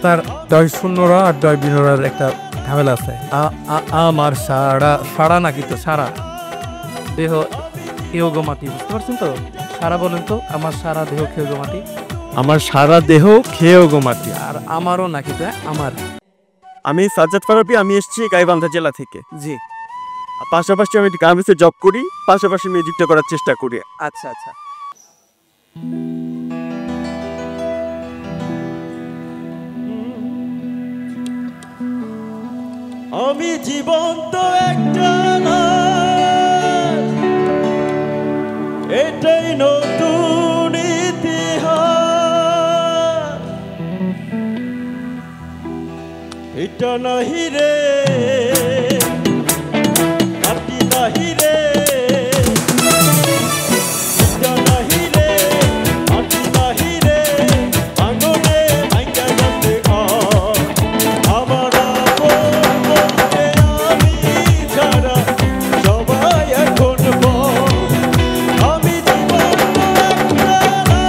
তার দয় শূন্যরা আর দয় বিনরার একটা ঝামেলা আছে। আমার সারা সারা নাকি তো সারা দেহ খেয়েও গো মাটি, বুঝতে পারছেন তো? সারা বলেন তো, আমার সারা দেহ খেয়েও গো মাটি। আমার সারা দেহ খেয়েও গো মাটি। আর আমারও নাকি তো আমার। আমি সাজ্জাদ ফারাবি, আমি এসেছি গাইবান্ধা জেলা থেকে। জি, পাশাপাশি আমি গার্মেন্টসে জব করি, পাশাপাশি মিউজিকটা করার চেষ্টা করি। আচ্ছা আচ্ছা। আমি জীবন্ত একটা না, এটাই নতুন ইতিহাস। এটা নাহি রে মাটি নাহি রে, এটা নাহি রে মাটি নাহি রে, আঙনে ভাঙ্গা গেছে ঘর। আমার বলতে আমি ছাড়া সবাই এখন বল। আমি জীবন্ত একটা না,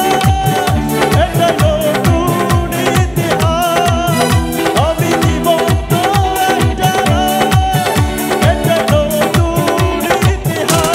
এটাই নতুন ইতিহাস। আমি জীবন্ত একটা না, এটাই নতুন ইতিহাস।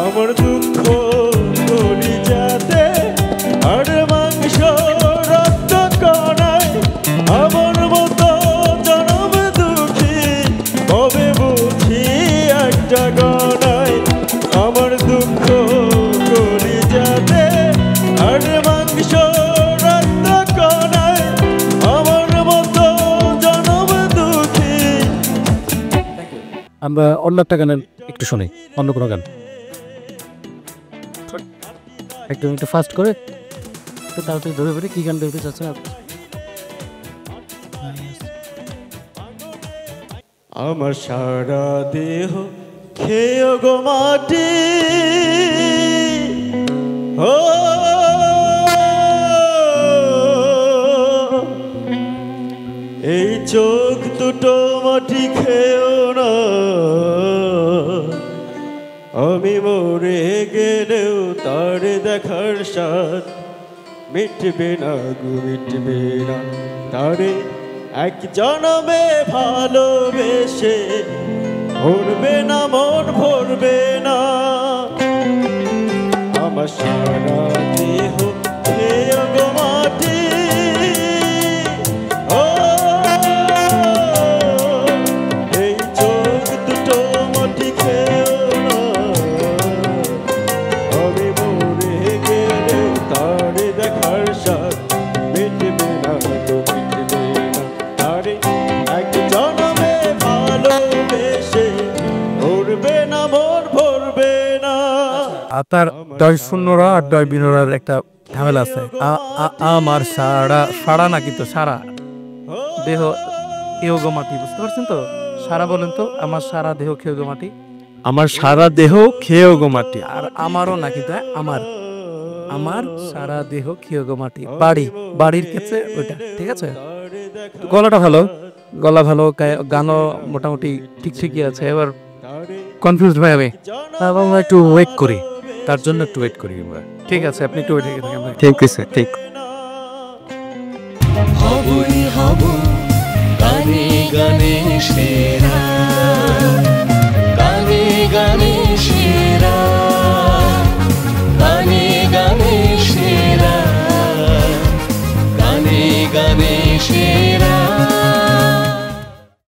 আমার দুঃখ করি যাতে আর মাংস রক্ত করায়, আমার মতো জনম দুঃখী কবে বুঝি একটা গনায়। আমার দুঃখ করি যাতে আর মাংস রক্ত করায়, আমার মতো জনম দুঃখী। আমরা অন্য একটা গানের একটু শুনি, অন্য কোনো গান একটু ফাস্ট করে একটু তাড়াতাড়ি ধরে ফেলে। কি গান দেখতে চাচ্ছেন আপনি? আমার সারা দেহ খেয়ে গো মাটি, ও এই চোখ দুটো মাটি খেয়েও না। আমি মরে গেলেও তার দেখার স্বাদ মিটবে না গো, মিটবে না। তারে এক জনমে ভালোবেসে ভরবে না মন, ভরবে না। আমার সারা দেহ খেয়ে গো মাটি, ও এই চোখ দুটো মাটি খেয়েও না। আমি মরে গেলে তার দেখার স্বাদ মিটবে না গো, মিটবে না। তারে এক জনমে ভালোবেসে ভরবে না মন, ভরবে না। আর তার দয় শূন্যরা আর দয় বিনরার একটা ঝামেলা আছে। আমার সারা সারা নাকি তো সারা দেহ খেয়েও গো মাটি, বুঝতে পারছেন তো? সারা বলেন তো, আমার সারা দেহ খেয়েও গো মাটি। আমার সারা দেহ খেয়েও গো মাটি। আর আমারও নাকি তো আমার। আমার সারা দেহ খেয়েও গো মাটি। বাড়ি, বাড়ির ক্ষেত্রে ওইটা ঠিক আছে। গলাটা ভালো, গলা ভালো, গানও মোটামুটি ঠিক ঠিকই আছে। এবার কনফিউজড ভাই আমি, আমরা একটু ওয়েট করি, তার জন্য একটু ওয়েট করি আমরা। ঠিক আছে, আপনি একটু ওয়েট থাকেন ভাই। ঠিক আছে, ঠিক। হবই হব গানে গানে সেরা।